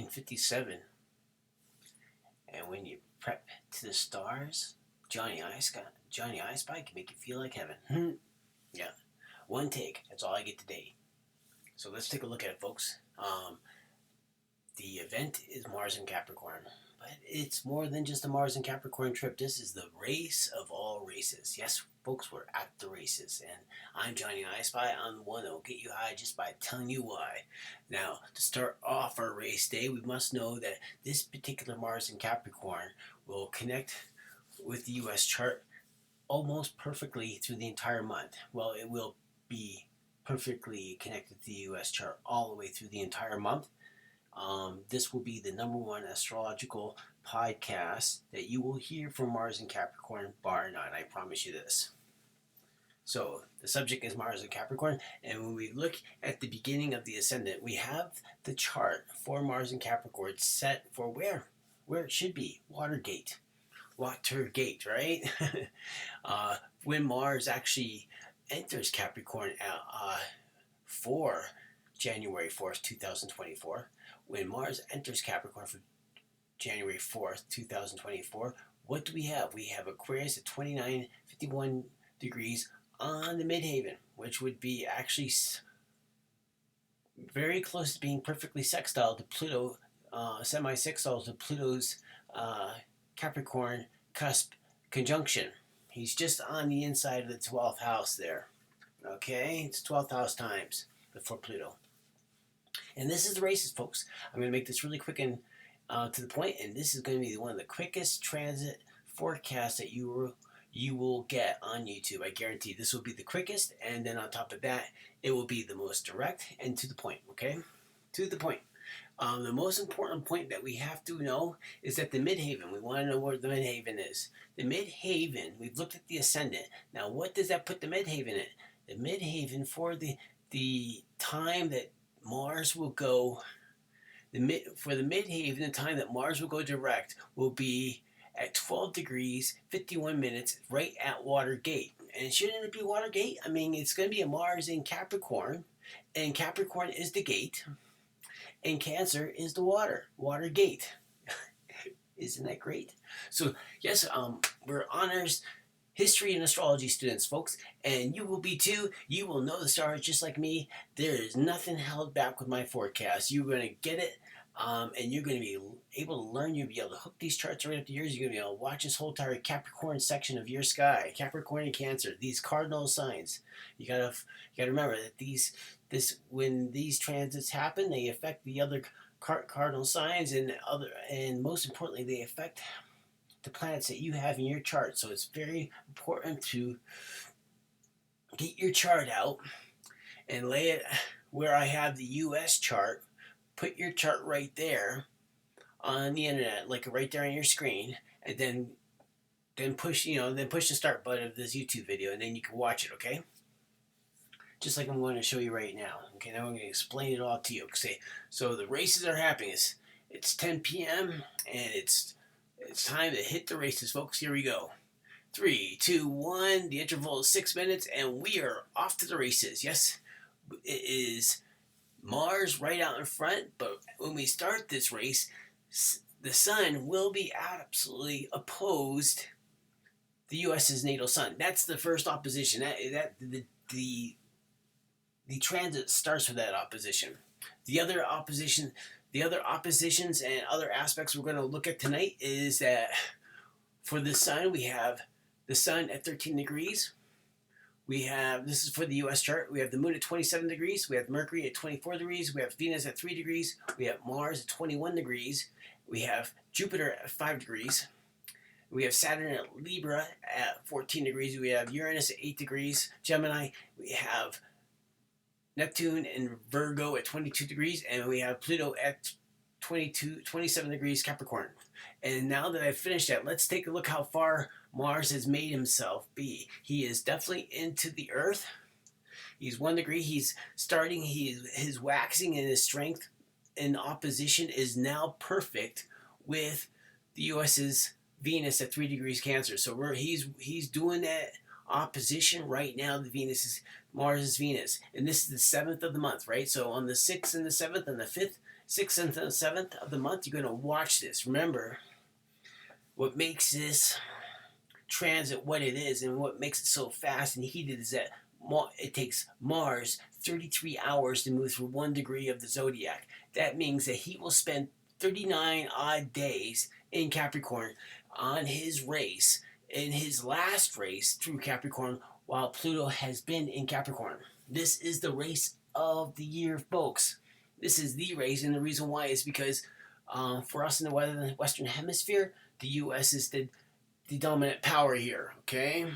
1957, and when you prep to the stars, Johnny I Spy can make you feel like heaven. Yeah, one take. That's all I get today. So let's take a look at it, folks. The event is Mars and Capricorn, but it's more than just a Mars and Capricorn trip. This is the race of all races. Yes, folks, we're at the races, and I'm Johnny I Spy. I'm the one that will get you high just by telling you why. Now, to start off our race day, we must know that this particular Mars and Capricorn will connect with the U.S. chart almost perfectly through the entire month. Well, it will be perfectly connected to the U.S. chart all the way through the entire month. This will be the #1 astrological podcast that you will hear from Mars and Capricorn, bar none. I promise you this. So the subject is Mars and Capricorn, and when we look at the beginning of the ascendant, we have the chart for Mars and Capricorn set for where it should be. Watergate, right? When Mars actually enters Capricorn for January 4th, 2024. When Mars enters Capricorn for January 4th, 2024, what do we have? We have Aquarius at 2951 degrees on the midhaven, which would be actually very close to being perfectly sextile to Pluto, semi-sextile to Pluto's Capricorn cusp conjunction. He's just on the inside of the 12th house there. Okay, it's 12th house times before Pluto. And this is the races, folks. I'm going to make this really quick and to the point, and this is going to be one of the quickest transit forecasts that you will get on YouTube. I guarantee this will be the quickest, and then on top of that, it will be the most direct and to the point, okay? To the point. The most important point that we have to know is that the midhaven, we want to know where the midhaven is. The midhaven, we've looked at the ascendant. Now, what does that put the midhaven in? The midhaven for the time that Mars will go, for the midhaven, the time that Mars will go direct will be at 12 degrees, 51 minutes, right at Watergate. And shouldn't it be Watergate? I mean, it's going to be a Mars in Capricorn, and Capricorn is the gate, and Cancer is the Watergate. Isn't that great? So, yes, we're honors history and astrology students, folks, and you will be too. You will know the stars just like me. There is nothing held back with my forecast. You're going to get it, and you're going to be able to learn. You'll be able to hook these charts right up to yours. You're going to be able to watch this whole entire Capricorn section of your sky. Capricorn and Cancer, these cardinal signs. You gotta remember that when these transits happen, they affect the other cardinal signs, and most importantly, they affect the planets that you have in your chart. So it's very important to get your chart out and lay it where I have the US chart. Put your chart right there on the internet, like right there on your screen, and then push the start button of this YouTube video, and then you can watch it, okay? Just like I'm going to show you right now. Okay, now I'm going to explain it all to you. Okay, so the races are happening. It's 10 p.m. and it's time to hit the races, folks. Here we go. 3, 2, 1. The interval is 6 minutes, and we are off to the races. Yes, it is Mars right out in front, but when we start this race, the sun will be absolutely opposed the U.S.'s natal sun. That's the first opposition. The transit starts with that opposition. The other oppositions and other aspects we're going to look at tonight is that for the sun, we have the sun at 13 degrees. This is for the U.S. chart, we have the moon at 27 degrees. We have Mercury at 24 degrees. We have Venus at 3 degrees. We have Mars at 21 degrees. We have Jupiter at 5 degrees. We have Saturn at Libra at 14 degrees. We have Uranus at 8 degrees. Gemini. We have Neptune and Virgo at 22 degrees, and we have Pluto at 27 degrees Capricorn. And now that I've finished that, let's take a look how far Mars has made himself be. He is definitely into the Earth. He's 1 degree. He's starting. His waxing and his strength in opposition is now perfect with the U.S.'s Venus at 3 degrees Cancer. So he's doing that opposition right now. Mars is Venus, and this is the 7th of the month, right? So on the 6th and the 7th and the 5th 6th and the 7th of the month, you're going to watch this. Remember, what makes this transit what it is and what makes it so fast and heated is that it takes Mars 33 hours to move through 1 degree of the zodiac. That means that he will spend 39 odd days in Capricorn on his race, in his last race through Capricorn, while Pluto has been in Capricorn. This is the race of the year, folks. This is the race, and the reason why is because for us in the Western Hemisphere, the U.S. is the dominant power here, okay?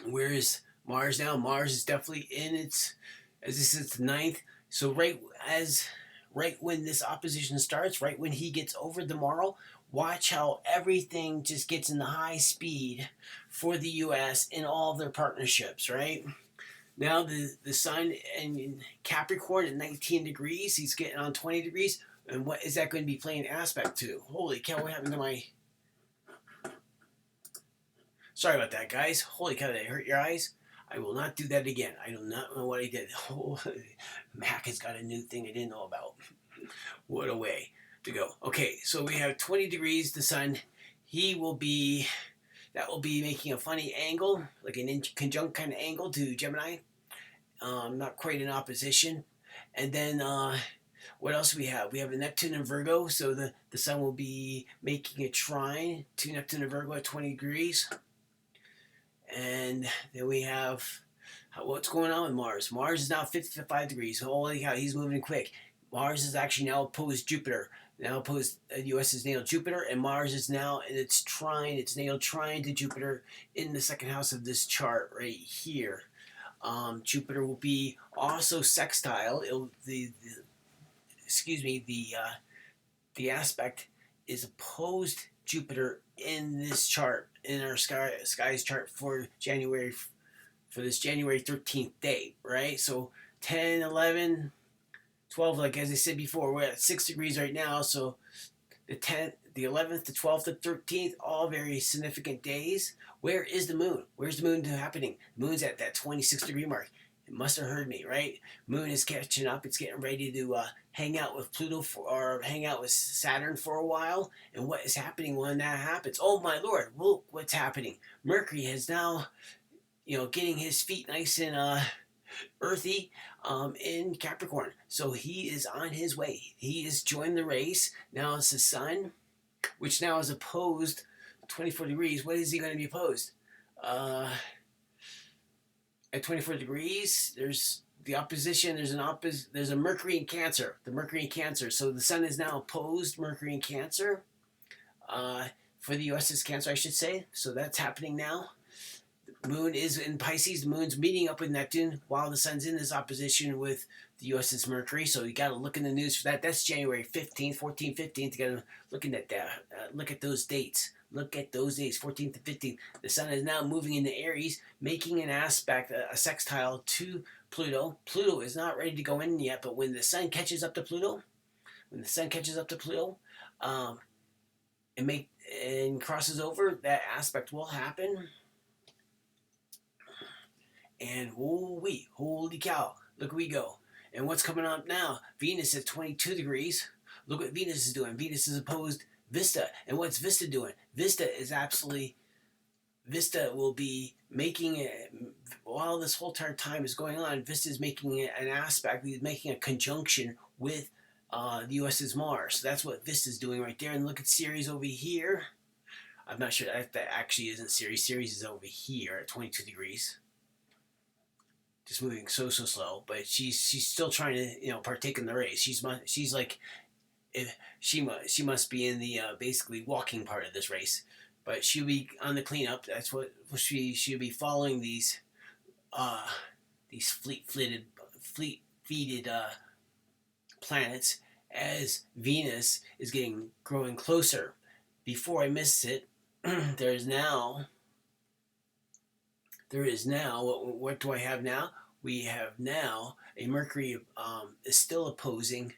Where is Mars now? Mars is definitely in its, as this is the 9th. So right when this opposition starts, right when he gets over tomorrow, watch how everything just gets in the high speed for the U.S. in all of their partnerships, right? Now the sun in Capricorn at 19 degrees, he's getting on 20 degrees. And what is that going to be playing aspect to? Holy cow, what happened to my... Sorry about that, guys. Holy cow, did I hurt your eyes? I will not do that again. I do not know what I did. Oh, Mac has got a new thing I didn't know about. What a way to go. Okay, so we have 20 degrees, the sun. That will be making a funny angle, like an conjunct kind of angle to Gemini. Not quite in opposition. And then, what else do we have? We have a Neptune and Virgo, so the sun will be making a trine to Neptune and Virgo at 20 degrees. And then we have what's going on with Mars. Mars is now 55 degrees. Holy cow, he's moving quick. Mars is actually now opposed Jupiter. Now opposed U.S.'s natal Jupiter, and Mars is now in its natal trine to Jupiter in the second house of this chart right here. Jupiter will be also sextile. The aspect is opposed Jupiter in this chart, in our skies chart for this January 13th date, right? So 10, 11, 12, like as I said before, we're at 6 degrees right now, so the 10th, the 11th, the 12th, the 13th, all very significant days. Where is the moon? Where's the moon happening? The moon's at that 26 degree mark. It must have heard me, right? Moon is catching up. It's getting ready to hang out with Pluto or hang out with Saturn for a while. And what is happening when that happens? Oh my Lord! Look what's happening. Mercury is now, getting his feet nice and earthy in Capricorn. So he is on his way. He has joined the race. Now it's the sun, which now is opposed 24 degrees. What is he going to be opposed? At 24 degrees, there's the opposition. There's a Mercury in Cancer. The Mercury in Cancer. So the sun is now opposed Mercury in Cancer. For the U.S.'s Cancer, I should say. So that's happening now. The moon is in Pisces. The moon's meeting up with Neptune while the sun's in this opposition with the U.S.'s Mercury. So you got to look in the news for that. That's January 15th, 14th, 15th. You got to look at that. Look at those dates. Look at those days, 14th to 15th. The sun is now moving into Aries, making an aspect, a sextile to Pluto. Pluto is not ready to go in yet, but when the sun catches up to Pluto, and crosses over, that aspect will happen. And holy cow, look where we go. And what's coming up now? Venus at 22 degrees. Look what Venus is doing. Venus is opposed Vesta. And what's Vesta doing? Vesta will be making it, while this whole entire time is going on, Vista is making an aspect, making a conjunction with the U.S.'s Mars. So that's what Vista's doing right there. And look at Ceres over here. I'm not sure that actually isn't Ceres. Ceres is over here at 22 degrees. Just moving so slow, but she's still trying to partake in the race. She's like, she must be in the basically walking part of this race, but she'll be on the cleanup. That's what she'll be following these fleet-feeded planets as Venus is growing closer. Before I miss it, there is now. What do I have now? We have now a Mercury is still opposing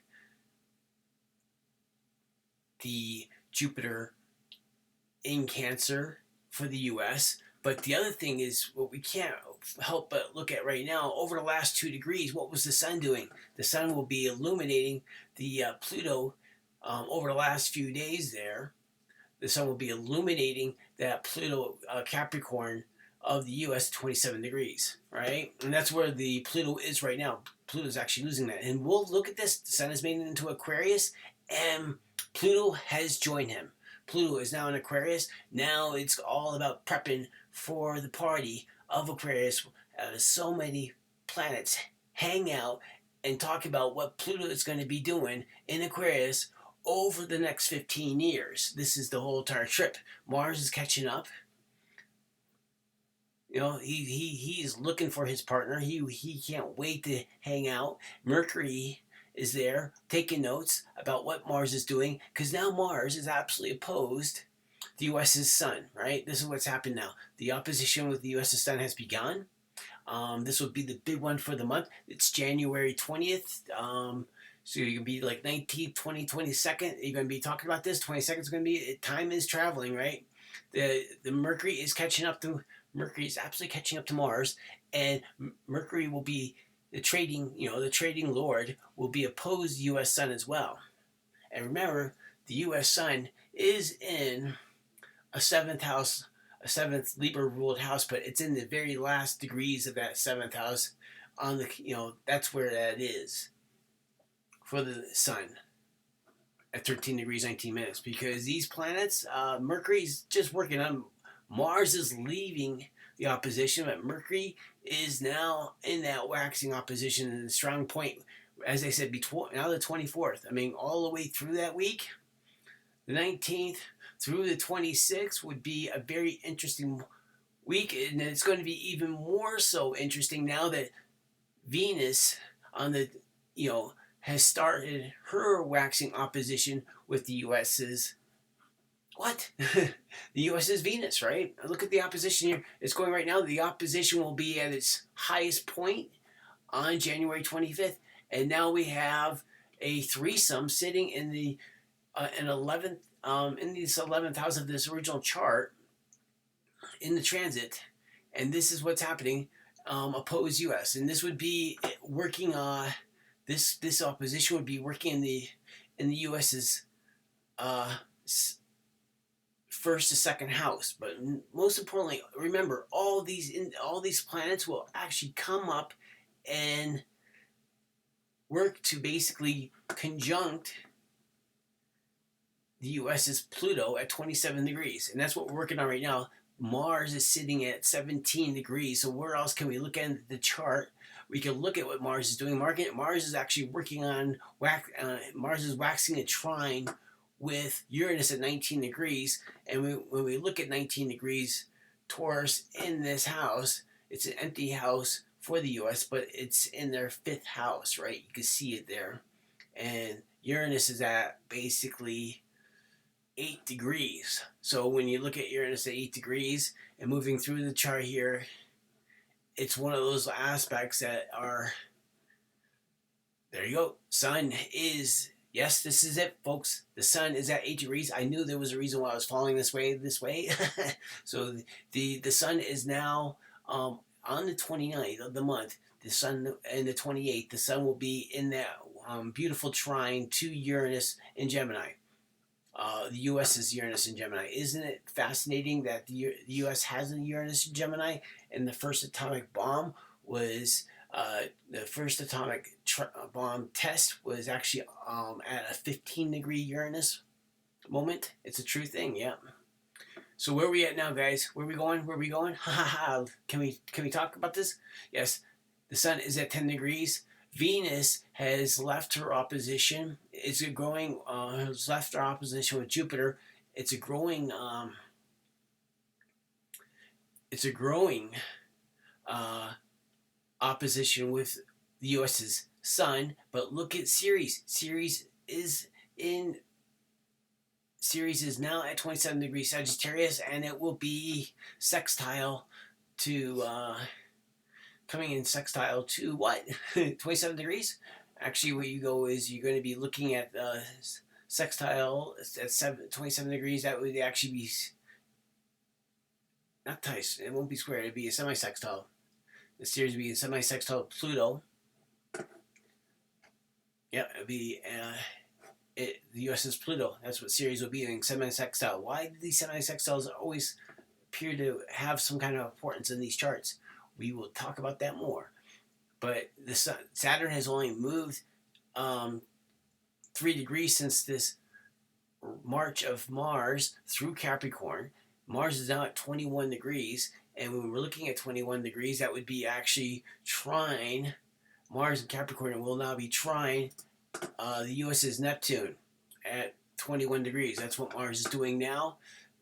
the Jupiter in Cancer for the U.S. But the other thing is, what we can't help but look at right now. Over the last 2 degrees, what was the sun doing? The sun will be illuminating the Pluto over the last few days there. The sun will be illuminating that Pluto Capricorn of the U.S. 27 degrees, right? And that's where the Pluto is right now. Pluto is actually losing that. And we'll look at this. The sun is made into Aquarius, and Pluto has joined him. Pluto is now in Aquarius. Now it's all about prepping for the party of Aquarius. So many planets hang out and talk about what Pluto is going to be doing in Aquarius over the next 15 years. This is the whole entire trip. Mars is catching up. You know, he's looking for his partner. He can't wait to hang out. Mercury is there taking notes about what Mars is doing, because now Mars is absolutely opposed the U.S.'s sun, right? This is what's happened now. The opposition with the U.S.'s sun has begun. This will be the big one for the month. It's January 20th. So you're going to be like 19th, 20th, 22nd. You're going to be talking about this. 22nd is going to be, time is traveling, right? The Mercury is catching up to, Mercury is absolutely catching up to Mars. And Mercury will be the trading, the trading lord will be opposed to U.S. sun as well. And remember, the U.S. sun is in a 7th house, a 7th Libra ruled house, but it's in the very last degrees of that 7th house. On the, that's where that is for the sun at 13 degrees 19 minutes, because these planets, Mercury's just working on, Mars is leaving the opposition, but Mercury is now in that waxing opposition in a strong point. As I said, now the 24th. I mean, all the way through that week, the 19th through the 26th would be a very interesting week, and it's going to be even more so interesting now that Venus on the, has started her waxing opposition with the U.S.'s what? The U.S.'s Venus, right? Look at the opposition here. It's going right now. The opposition will be at its highest point on January 25th. And now we have a threesome sitting in the in 11th in this 11th house of this original chart in the transit. And this is what's happening. Opposed U.S. And this would be working this opposition would be working in the U.S.'s first to second house. But most importantly, remember, all these planets will actually come up and work to basically conjunct the U.S.'s Pluto at 27 degrees. And that's what we're working on right now. Mars is sitting at 17 degrees. So where else can we look at the chart? We can look at what Mars is doing. Mars is actually working on, Mars is waxing a trine with Uranus at 19 degrees. And when we look at 19 degrees Taurus in this house, it's an empty house for the U.S., but it's in their 5th house, right? You can see it there. And Uranus is at basically 8 degrees. So when you look at Uranus at 8 degrees and moving through the chart here, it's one of those aspects that are, there you go. Sun is, yes, this is it, folks. The sun is at 8 degrees. I knew there was a reason why I was falling this way. So the sun is now on the 29th of the month. The sun, and the 28th, the sun will be in that beautiful trine to Uranus in Gemini. The U.S. is Uranus in Gemini. Isn't it fascinating that the U.S. has a Uranus in Gemini? And the first atomic bomb was, the first atomic bomb test was actually at a 15-degree Uranus moment. It's a true thing, yeah. So where are we at now, guys? Where are we going? Where are we going? Ha ha ha. Can we talk about this? Yes, the sun is at 10 degrees. Venus has left her opposition. It's a growing, has left her opposition with Jupiter. It's a growing opposition with the U.S.'s sun. But look at Ceres. Ceres is now at 27 degrees Sagittarius, and it will be sextile to coming in sextile to what? 27 degrees? Actually, where you go is you're going to be looking at sextile at 27 degrees. That would actually be not tight. It won't be square. It'd be a semi-sextile. The series will be semi-sextile Pluto. Yeah, it'll be the US's Pluto. That's what Ceres will be in semi-sextile. Why do these semi-sextiles always appear to have some kind of importance in these charts? We will talk about that more. But Saturn has only moved 3 degrees since this march of Mars through Capricorn. Mars is now at 21 degrees, and when we're looking at 21 degrees, that would be actually trine. Mars and Capricorn will now be trine the US's Neptune at 21 degrees. That's what Mars is doing now.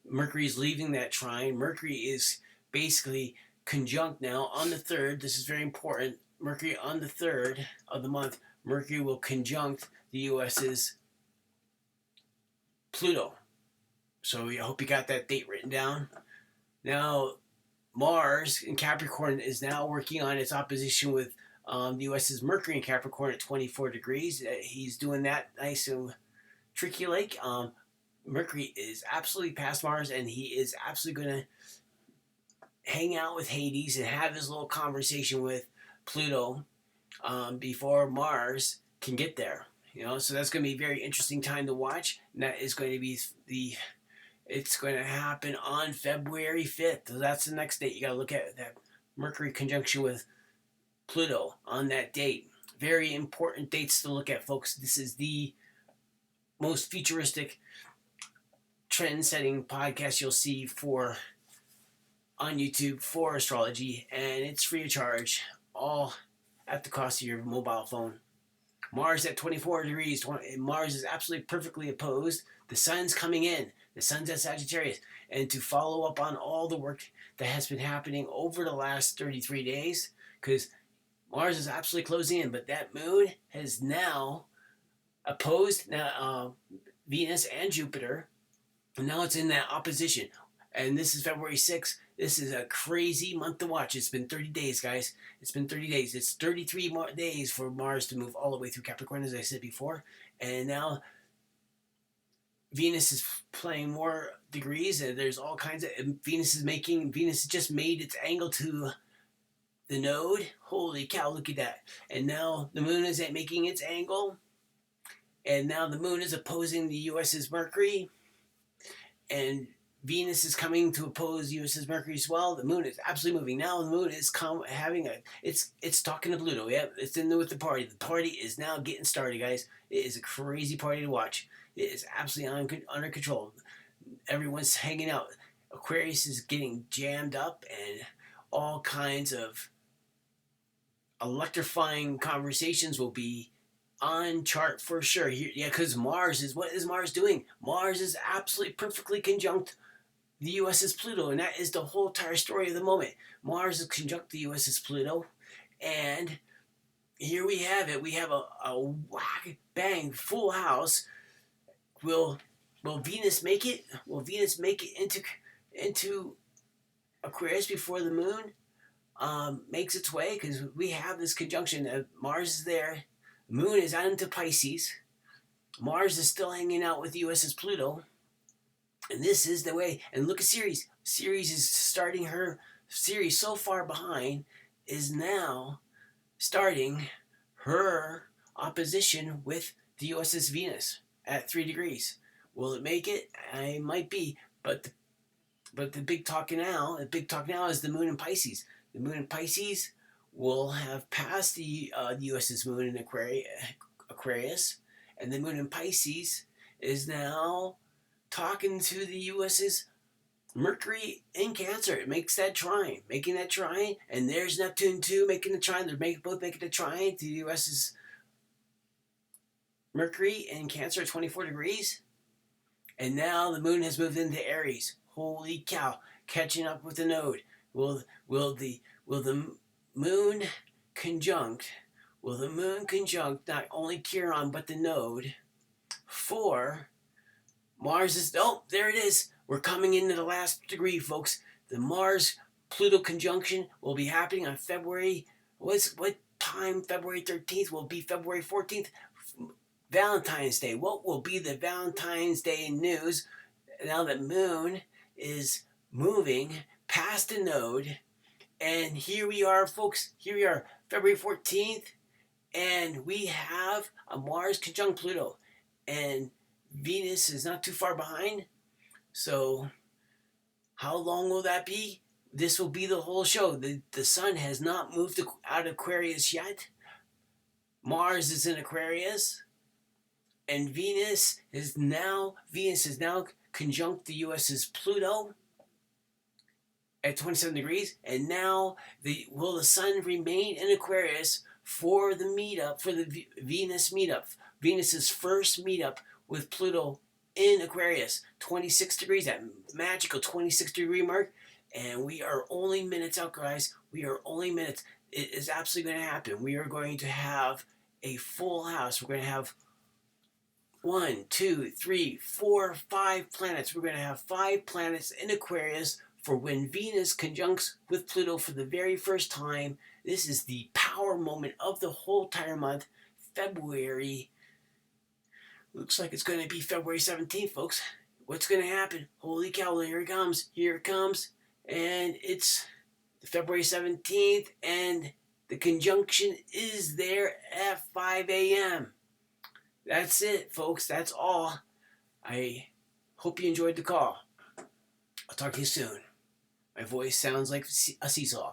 Mercury is leaving that trine. Mercury is basically conjunct now on the 3rd. This is very important. Mercury on the 3rd of the month, Mercury will conjunct the US's Pluto. So I hope you got that date written down. Now, Mars in Capricorn is now working on its opposition with the US's Mercury in Capricorn at 24 degrees. He's doing that nice and tricky like. Mercury is absolutely past Mars, and he is absolutely going to hang out with Hades and have his little conversation with Pluto before Mars can get there. So that's going to be a very interesting time to watch. And that is going to be it's going to happen on February 5th. So that's the next date. You got to look at that Mercury conjunction with Pluto on that date. Very important dates to look at, folks. This is the most futuristic, trend-setting podcast you'll see on YouTube for astrology, and it's free of charge, all at the cost of your mobile phone. Mars at 24 degrees. Mars is absolutely perfectly opposed. The sun's coming in. The sun's at Sagittarius. And to follow up on all the work that has been happening over the last 33 days, because Mars is absolutely closing in, but that moon has now opposed Venus and Jupiter, and now it's in that opposition. And this is February 6th. This is a crazy month to watch. It's been 30 days, guys. It's been 30 days. It's 33 more days for Mars to move all the way through Capricorn, as I said before. And now Venus is playing more degrees, and there's all kinds of... Venus just made its angle to the node. Holy cow, look at that. And now the moon is making its angle. And now the moon is opposing the US's Mercury. And Venus is coming to oppose US's Mercury as well. The moon is absolutely moving. Now the moon is it's talking to Pluto. Yep, it's in there with the party. The party is now getting started, guys. It is a crazy party to watch. It is absolutely under control. Everyone's hanging out. Aquarius is getting jammed up, and all kinds of electrifying conversations will be on chart for sure. Because what is Mars doing? Mars is absolutely perfectly conjunct the US's Pluto, and that is the whole entire story of the moment. Mars is conjunct the US's Pluto, and here we have it. We have a whack bang full house. Will Venus make it? Will Venus make it into Aquarius before the moon makes its way? Because we have this conjunction. Mars is there. Moon is out into Pisces. Mars is still hanging out with the US's Pluto. And this is the way. And look at Ceres. Ceres is starting her series so far behind, is now starting her opposition with the US's Venus at 3 degrees. Will it make it? I might be. But the big talk now is the moon in Pisces. The moon in Pisces will have passed the US's moon in Aquarius, and the moon in Pisces is now talking to the US's Mercury in Cancer. It makes that trine, and there's Neptune too making the trine. They're both making the trine to the US's Mercury in Cancer at 24 degrees, and now the moon has moved into Aries. Holy cow, catching up with the node. Will the moon conjunct not only Chiron but the node for Mars is... Oh, there it is. We're coming into the last degree, folks. The Mars-Pluto conjunction will be happening on February... What time? February 13th will be February 14th. Valentine's Day. What will be the Valentine's Day news now that moon is moving past the node And here we are, folks. Here we are, February 14th, and we have a Mars conjunct Pluto. And Venus is not too far behind. So, how long will that be? This will be the whole show. The sun has not moved out of Aquarius yet. Mars is in Aquarius. And Venus is now conjunct the US's Pluto at 27 degrees, and now will the sun remain in Aquarius for the meetup, for the Venus meetup, Venus's first meetup with Pluto in Aquarius, 26 degrees, that magical 26-degree mark, and we are only minutes out, guys. We are only minutes. It is absolutely going to happen. We are going to have a full house. We're going to have 1, 2, 3, 4, 5 planets. We're going to have 5 planets in Aquarius for when Venus conjuncts with Pluto for the very first time. This is the power moment of the whole entire month, February. Looks like it's going to be February 17th, folks. What's going to happen? Holy cow, here it comes. Here it comes. And it's February 17th, and the conjunction is there at 5 a.m. That's it, folks. That's all. I hope you enjoyed the call. I'll talk to you soon. My voice sounds like a seesaw.